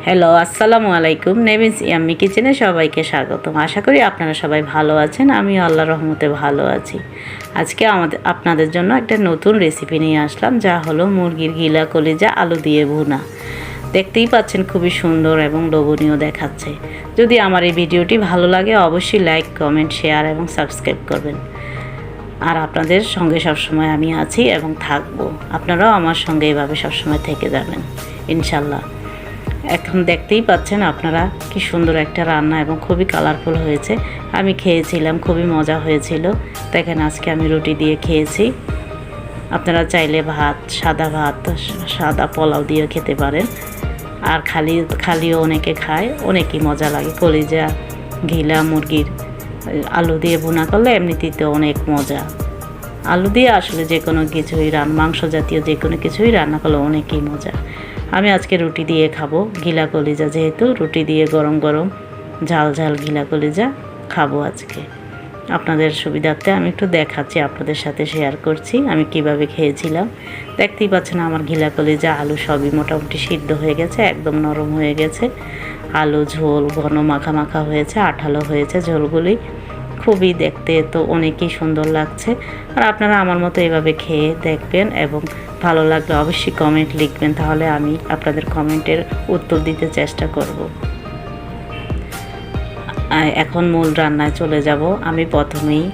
Hello, আসসালামু আলাইকুম। নেভিনস yummy কিচেনে সবাইকে স্বাগতম। আশা করি আপনারা সবাই ভালো আছেন। আমিও আল্লাহর রহমতে ভালো আছি। আজকে আপনাদের জন্য একটা নতুন রেসিপি নিয়ে আসলাম, যা হলো মুরগির গিলা কলিজা আলু দিয়ে ভুনা। দেখতেই পাচ্ছেন খুবই সুন্দর এবং লোভনীয় দেখাচ্ছে। যদি আমার এই ভিডিওটি ভালো লাগে অবশ্যই লাইক, কমেন্ট, শেয়ার এবং সাবস্ক্রাইব করবেন। আর আপনাদের সঙ্গে সবসময় আমি আছি এবং থাকবো। আপনারাও আমার সঙ্গে এভাবে সবসময় থেকে যাবেন ইনশাল্লাহ। এখন দেখতেই পাচ্ছেন আপনারা কি সুন্দর একটা রান্না এবং খুবই কালারফুল হয়েছে। আমি খেয়েছিলাম, খুবই মজা হয়েছিল। দেখেন আজকে আমি রুটি দিয়ে খেয়েছি। আপনারা চাইলে ভাত, সাদা পোলাও দিয়ে খেতে পারেন। আর খালিও অনেকে খায়, অনেকই মজা লাগে। কলিজা ঘিলা মুরগির আলু দিয়ে ভুনা করলে এমনিতেই তো অনেক মজা। আলু দিয়ে আসলে যে কোনো কিছুই মাংস জাতীয় যে কোনো কিছুই রান্না করলে অনেকই মজা। আমি আজকে রুটি দিয়ে খাবো ঘিলা কলিজা, যেহেতু রুটি দিয়ে গরম গরম ঝাল ঝাল ঘিলা কলিজা খাবো আজকে। আপনাদের সুবিধার্থে আমি একটু দেখাচ্ছি, আপনাদের সাথে শেয়ার করছি আমি কিভাবে খেয়েছিলাম। দেখতেই পাচ্ছেন আমার ঘিলা কলিজা আলু সবই মোটামুটি সিদ্ধ হয়ে গেছে, একদম নরম হয়ে গেছে। আলু ঝোল ঘন মাখা মাখা হয়েছে, আঠালো হয়েছে ঝোলগুলি। খুবই দেখতে তো অনেকই সুন্দর লাগছে। আর আপনারা আমার মতো এভাবে খেয়ে দেখবেন এবং ভালো লাগলে অবশ্যই কমেন্ট লিখবেন, তাহলে আমি আপনাদের কমেন্টের উত্তর দিতে চেষ্টা করব। এখন মূল রান্নায় চলে যাব। আমি প্রথমেই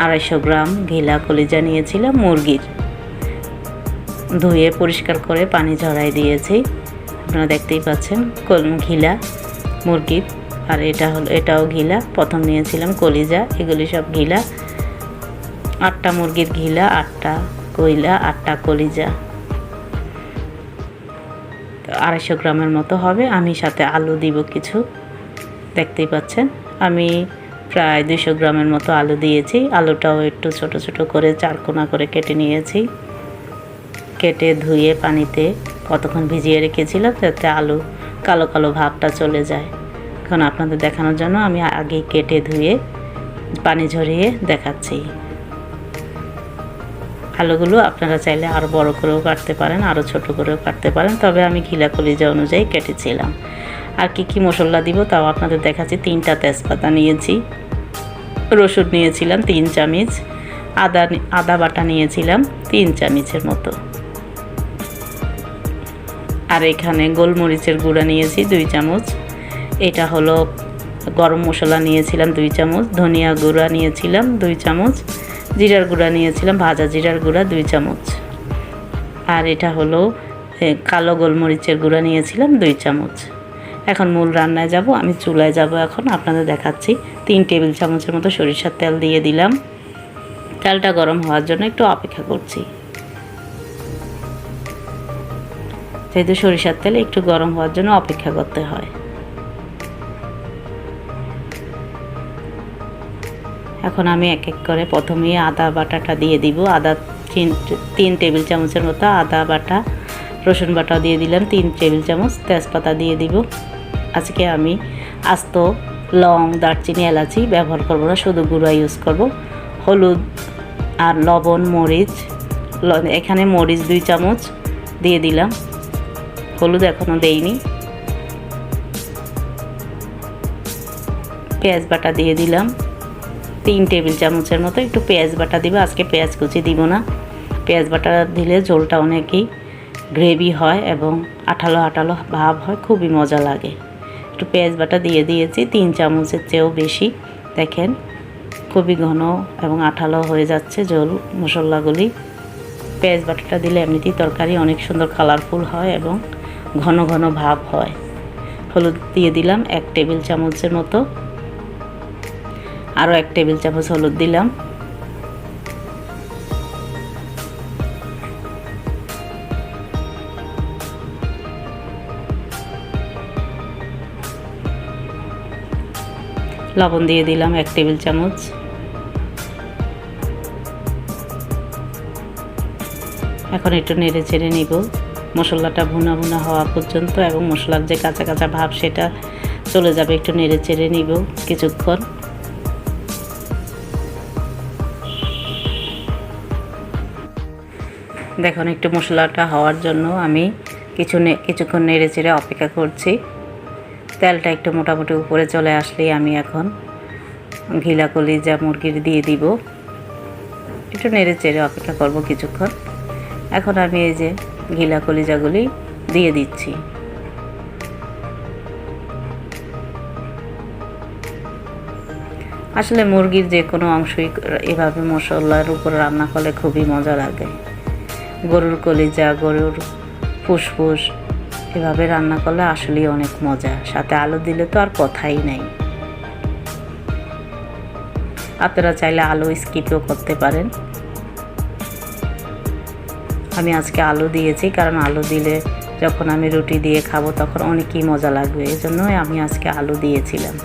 250 গ্রাম ঘিলা কলিজা নিয়েছিলাম মুরগির, ধুয়ে পরিষ্কার করে পানি ঝরাই দিয়েছি। আপনারা দেখতেই পাচ্ছেন ঘিলা মুরগির। আর এটাও ঘিলা। প্রথম নিয়েছিলাম কলিজা, এগুলি সব ঘিলা। 8টা মুরগির ঘিলা, 8টা কইলা, 8টা কলিজা। 250 গ্রামের মতো হবে। আমি সাথে আলু দিব কিছু, দেখতেই পাচ্ছেন। আমি প্রায় 200 গ্রামের মতো আলু দিয়েছি। আলুটাও একটু ছোট ছোট করে 4 কোনা করে কেটে নিয়েছি। কেটে ধুয়ে পানিতে কতক্ষণ ভিজিয়ে রেখেছিলাম যাতে আলু কালো কালো ভাবটা চলে যায়। এখন আপনাদের দেখানোর জন্য আমি আগেই কেটে ধুয়ে পানি ঝরিয়ে দেখাচ্ছি। আলুগুলো আপনারা চাইলে আরও বড় করেও কাটতে পারেন, আরও ছোট করেও কাটতে পারেন, তবে আমি ঘিলা কলিজা অনুযায়ী কেটেছিলাম। আর কি মশলা দিব তাও আপনাদের দেখাচ্ছি। 3টা তেজপাতা নিয়েছি, রসুন নিয়েছিলাম 3 চামচ, আদা বাটা নিয়েছিলাম 3 চামচের মতো। আর এখানে গোলমরিচের গুঁড়া নিয়েছি 2 চামচ। এটা হলো গরম মশলা নিয়েছিলাম 2 চামচ, ধনিয়া গুঁড়া নিয়েছিলাম 2 চামচ, জিরার গুঁড়া নিয়েছিলাম, ভাজা জিরার গুঁড়া 2 চামচ। আর এটা হলো কালো গোলমরিচের গুঁড়া নিয়েছিলাম 2 চামচ। এখন মূল রান্নায় যাব। আমি চুলায় যাব এখন, আপনাদের দেখাচ্ছি। 3 টেবিল চামচের মতো সরিষার তেল দিয়ে দিলাম। তেলটা গরম হওয়ার জন্য একটু অপেক্ষা করছি, যেহেতু সরিষার তেল একটু গরম হওয়ার জন্য অপেক্ষা করতে হয়। এখন আমি এক এক করে প্রথমেই আদা বাটাটা দিয়ে দিব। আদা 3 টেবিল চামচের মতো আদা বাটা, রসুন বাটাও দিয়ে দিলাম 3 টেবিল চামচ, তেজপাতা দিয়ে দিব। আজকে আমি আস্ত লং, দারচিনি, এলাচি ব্যবহার করব না, শুধু গুঁড়া ইউজ করব। হলুদ আর লবণ, মরিচ, এখানে মরিচ 2 চামচ দিয়ে দিলাম, হলুদ এখনও দেইনি। পেঁয়াজ বাটা দিয়ে দিলাম 3 টেবিল চামচের মতো। একটু পেঁয়াজ বাটা দিব, আজকে পেঁয়াজ কুচি দিব না। পেঁয়াজ বাটা দিলে ঝোলটা অনেকই গ্রেভি হয় এবং আঠালো আঠালো ভাব হয়, খুবই মজা লাগে। একটু পেঁয়াজ বাটা দিয়ে দিয়েছি 3 চামচের চেয়েও বেশি। দেখেন খুবই ঘন এবং আঠালো হয়ে যাচ্ছে ঝোল মশলাগুলি। পেঁয়াজ বাটাটা দিলে এমনিতেই তরকারি অনেক সুন্দর কালারফুল হয় এবং ঘন ঘন ভাব হয়। হলুদ দিয়ে দিলাম 1 টেবিল চামচের মতো, আরও 1 টেবিল চামচ হলুদ দিলাম। লবণ দিয়ে দিলাম 1 টেবিল চামচ। এখন একটু নেড়ে চেড়ে নিব মশলাটা ভুনা ভুনা হওয়া পর্যন্ত, এবং মশলার যে কাঁচা কাঁচা ভাব সেটা চলে যাবে। একটু নেড়ে চেড়ে নিব কিছুক্ষণ। দেখুন একটু মশলাটা হওয়ার জন্য আমি কিছুক্ষণ নেড়ে চেড়ে অপেক্ষা করছি। তেলটা একটু মোটামুটি উপরে চলে আসলেই আমি এখন ঘিলা কলিজা মুরগির দিয়ে দিব। একটু নেড়ে চেড়ে অপেক্ষা করব কিছুক্ষণ। এখন আমি এই যে ঘিলা কলিজাগুলি দিয়ে দিচ্ছি। আসলে মুরগির যে কোনো অংশই এভাবে মশলার উপর রান্না করলে খুবই মজা লাগে। গরুর কলিজা, গরুর ফুসফুস এভাবে রান্না করলে আসলেই অনেক মজা। সাথে আলু দিলে তো আর কথাই নাই। আপনারা চাইলে আলু স্কিপও করতে পারেন। আমি আজকে আলু দিয়েছি, কারণ আলু দিলে যখন আমি রুটি দিয়ে খাবো তখন অনেকই মজা লাগবে, এজন্যই আমি আজকে আলু দিয়েছিলাম।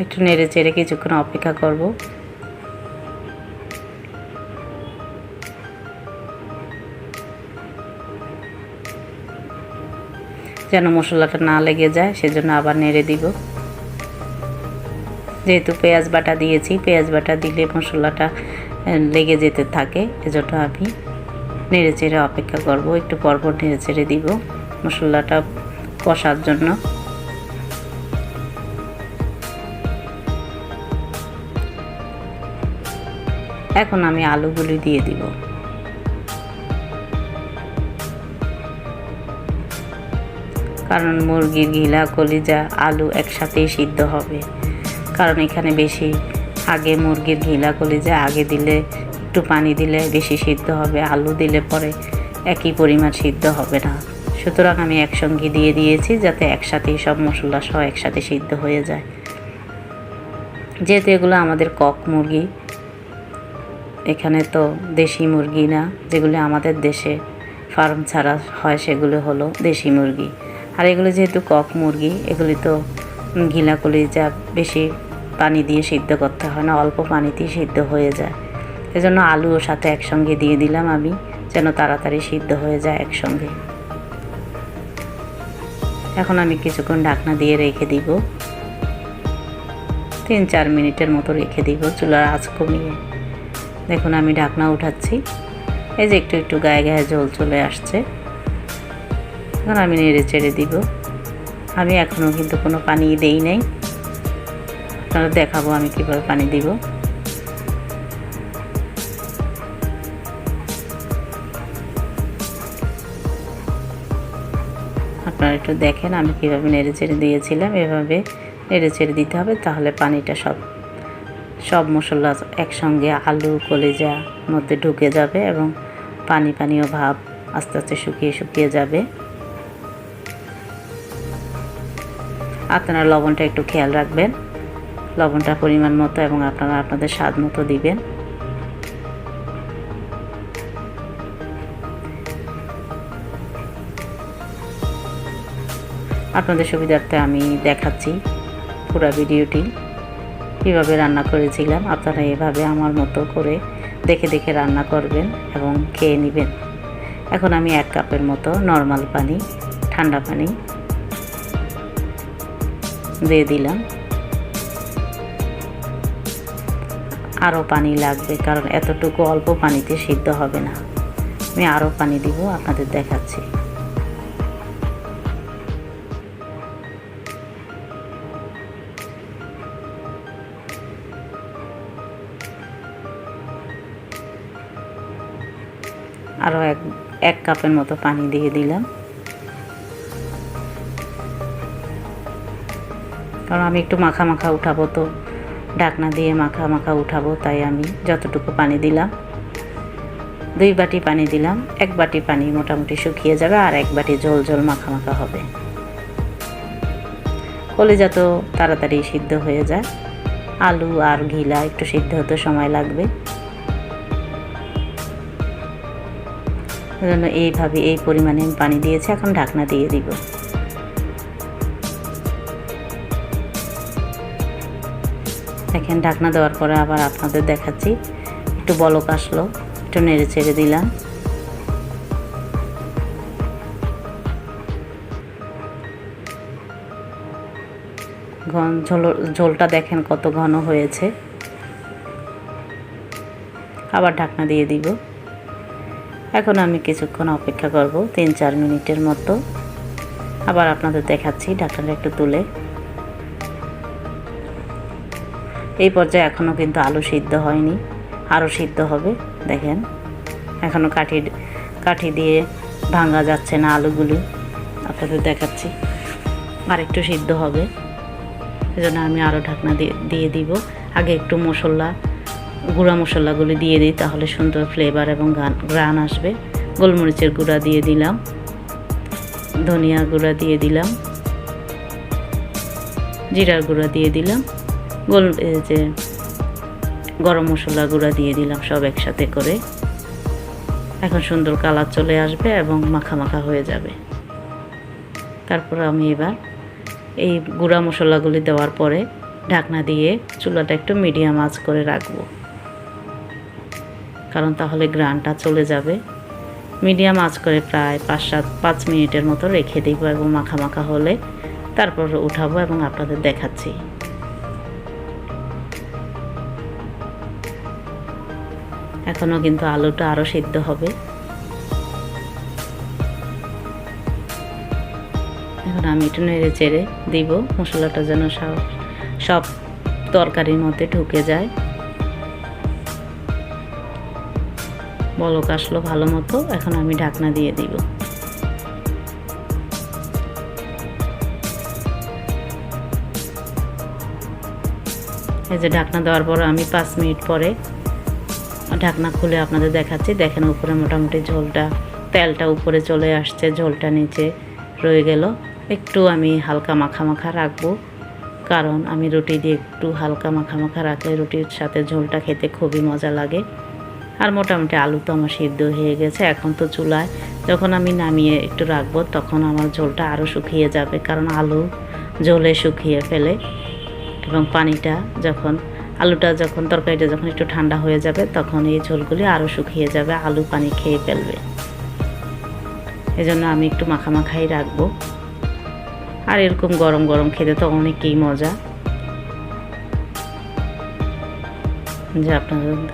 একটু নেড়ে চেড়ে কিছুক্ষণ অপেক্ষা করব। যেন মশলাটা না লেগে যায়, সেজন্য আবার নেড়ে দিব। যেহেতু পেঁয়াজ বাটা দিয়েছি, পেঁয়াজ বাটা দিলে মশলাটা লেগে যেতে থাকে, এজন্য আমি নেড়ে চেড়ে অপেক্ষা করব। একটু পরপর নেড়ে চেড়ে দিব মশলাটা কষার জন্য। এখন আমি আলুগুলি দিয়ে দিব। কারণ মুরগির ঘিলা কলিজা আলু একসাথেই সিদ্ধ হবে, কারণ এখানে বেশি আগে মুরগির ঘিলা কলিজা আগে দিলে একটু পানি দিলে বেশি সিদ্ধ হবে, আলু দিলে পরে একই পরিমাণ সিদ্ধ হবে না। সুতরাং আমি একসঙ্গে দিয়ে দিয়েছি যাতে একসাথেই সব মশলা সহ একসাথে সিদ্ধ হয়ে যায়। যেহেতু এগুলো আমাদের কক মুরগি, এখানে তো দেশি মুরগি না, যেগুলো আমাদের দেশে ফার্ম ছাড়া হয় সেগুলো হলো দেশি মুরগি। আর এগুলো যেহেতু কক মুরগি, এগুলি তো ঘিলা কলিজা বেশি পানি দিয়ে সিদ্ধ করতে হয় না, অল্প পানিতেই সিদ্ধ হয়ে যায়। এজন্য আলুও সাথে একসঙ্গে দিয়ে দিলাম আমি, যেন তাড়াতাড়ি সিদ্ধ হয়ে যায় একসঙ্গে। এখন আমি কিছুক্ষণ ঢাকনা দিয়ে রেখে দিব, 3-4 মিনিটের মতো রেখে দিব চুলার আঁচ কমিয়ে। দেখুন আমি ঢাকনা উঠাচ্ছি, এই যে একটু একটু গায়ে গায়ে জল চলে আসছে। এখন আমি নেড়ে চেড়ে দিব। আমি এখনও কিন্তু কোনো পানি দেই নাই, আপনারা দেখাবো আমি কীভাবে পানি দিব। আপনারা একটু দেখেন আমি কীভাবে নেড়ে চেড়ে দিয়েছিলাম, এভাবে নেড়ে চেড়ে দিতে হবে, তাহলে পানিটা সব মশলা একসঙ্গে আলু কলিজা মধ্যে ঢুকে যাবে এবং পানীয় ভাব আস্তে আস্তে শুকিয়ে যাবে। আপনারা লবণটা একটু খেয়াল রাখবেন, লবণটা পরিমাণ মতো এবং আপনারা আপনাদের স্বাদ মতো দিবেন। আপনাদের সুবিধার্থে আমি দেখাচ্ছি পুরো ভিডিওটি কীভাবে রান্না করেছিলাম। আপনারা এভাবে আমার মতো করে দেখে দেখে রান্না করবেন এবং খেয়ে নেবেন। এখন আমি 1 কাপের মতো নর্মাল পানি, ঠান্ডা পানি দিয়ে দিলাম। আরও পানি লাগবে, কারণ এতটুকু অল্প পানিতে সিদ্ধ হবে না। আমি আরও পানি দিব, আপনাদের দেখাচ্ছি। আরও এক কাপের মতো পানি দিয়ে দিলাম, কারণ আমি একটু মাখা মাখা উঠাবো, তো ঢাকনা দিয়ে মাখা মাখা উঠাবো, তাই আমি যতটুকু পানি দিলাম 2 বাটি পানি দিলাম। 1 বাটি পানি মোটামুটি শুকিয়ে যাবে, আর 1 বাটি ঝোল মাখা মাখা হবে। কলিজা তো তাড়াতাড়ি সিদ্ধ হয়ে যায়, আলু আর ঘিলা একটু সিদ্ধ হতে সময় লাগবে। সেজন্য এইভাবে এই পরিমাণে আমি পানি দিয়েছি। এখন ঢাকনা দিয়ে দিব। দেখেন ঢাকনা দেওয়ার পরে আবার আপনাদের দেখাচ্ছি, একটু বলক আসলো, একটু নেড়ে চেড়ে দিলাম। ঝোলটা দেখেন কত ঘন হয়েছে। আবার ঢাকনা দিয়ে দিব। এখন আমি কিছুক্ষণ অপেক্ষা করব 3-4 মিনিটের মতো। আবার আপনাদের দেখাচ্ছি ঢাকনাটা একটু তুলে। এই পর্যায়ে এখনও কিন্তু আলু সিদ্ধ হয়নি, আরও সিদ্ধ হবে। দেখেন এখনও কাঠি দিয়ে ভাঙা যাচ্ছে না আলুগুলো, আপনাদের দেখাচ্ছি। আর একটু সিদ্ধ হবে, সেজন্য আমি আরও ঢাকনা দিয়ে দিব। আগে একটু গুঁড়া মশলাগুলি দিয়ে দিই, তাহলে সুন্দর ফ্লেভার এবং ঘ্রাণ আসবে। গোলমরিচের গুঁড়া দিয়ে দিলাম, ধনিয়া গুঁড়া দিয়ে দিলাম, জিরার গুঁড়া দিয়ে দিলাম, গরম মশলা গুঁড়া দিয়ে দিলাম, সব একসাথে করে। এখন সুন্দর কালার চলে আসবে এবং মাখা মাখা হয়ে যাবে। তারপর আমি এবার এই গুঁড়া মশলাগুলি দেওয়ার পরে ঢাকনা দিয়ে চুলাটা একটু মিডিয়াম আঁচ করে রাখবো, কারণ তাহলে ঘ্রাণটা চলে যাবে। মিডিয়াম আঁচ করে প্রায় 5 মিনিটের মতো রেখে দিব এবং মাখা মাখা হলে তারপর উঠাবো এবং আপনাদের দেখাচ্ছি। এখনও কিন্তু আলুটা আরও সিদ্ধ হবে। এখন আমি একটু নেড়ে চেড়ে দিব, মশলাটা যেন সব তরকারির মধ্যে ঢুকে যায়। বলক আসলো ভালো মতো, এখন আমি ঢাকনা দিয়ে দিব। এই যে ঢাকনা দেওয়ার পর আমি 5 মিনিট পরে ঢাকনা খুলে আপনাদের দেখাচ্ছি। দেখেন উপরে মোটামুটি তেলটা উপরে চলে আসছে, ঝোলটা নিচে রয়ে গেল। একটু আমি হালকা মাখা মাখা রাখবো, কারণ আমি রুটি দিয়ে একটু হালকা মাখা মাখা রাখলে রুটির সাথে ঝোলটা খেতে খুবই মজা লাগে। আর মোটামুটি আলু তো আমার সিদ্ধ হয়ে গেছে। এখন তো চুলায় যখন আমি নামিয়ে একটু রাখবো, তখন আমার ঝোলটা আরও শুকিয়ে যাবে, কারণ আলু ঝোলে শুকিয়ে ফেলে। এবং আলুটা যখন তরকারিটা যখন একটু ঠান্ডা হয়ে যাবে, তখন এই ঝোলগুলি আরও শুকিয়ে যাবে, আলু পানি খেয়ে ফেলবে। এজন্য আমি একটু মাখামাখাই রাখবো। আর এরকম গরম গরম খেতে তো অনেকই মজা। যে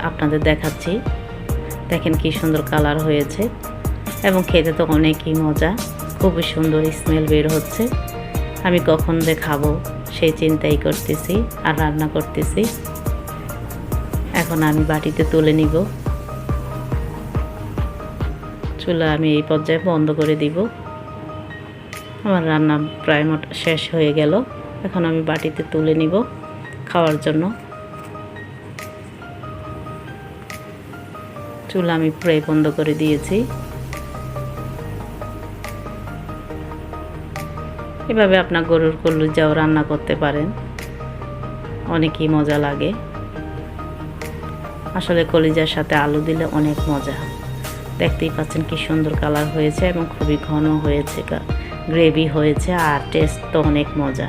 আপনাদের দেখাচ্ছি, দেখেন কি সুন্দর কালার হয়েছে এবং খেতে তো অনেকই মজা, খুবই সুন্দর স্মেল বের হচ্ছে। আমি কখন যে খাবো সেই চিন্তাই করতেছি আর রান্না করতেছি। এখন আমি বাটিতে তুলে নিব। চুলা আমি এই পর্যায়ে বন্ধ করে দিব। আমার রান্না প্রায় শেষ হয়ে গেল। এখন আমি বাটিতে তুলে নিব খাওয়ার জন্য। চুলা আমি প্রায় বন্ধ করে দিয়েছি। এভাবে আপনার গরুর কলিজাও রান্না করতে পারেন, অনেকই মজা লাগে। আসলে কলিজার সাথে আলু দিলে অনেক মজা। দেখতেই পাচ্ছেন কি সুন্দর কালার হয়েছে এবং খুবই ঘন হয়েছে, গ্রেভি হয়েছে, আর টেস্ট তো অনেক মজা,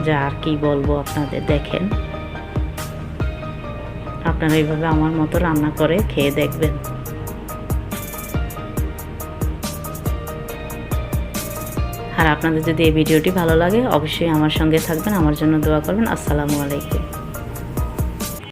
যা আর কি বলবো আপনাদের। দেখেন আপনারা এইভাবে আমার মতো রান্না করে খেয়ে দেখবেন। আর আপনাদের যদি এই ভিডিওটি ভালো লাগে, অবশ্যই আমার সঙ্গে থাকবেন, আমার জন্য দোয়া করবেন। আসসালামু আলাইকুম।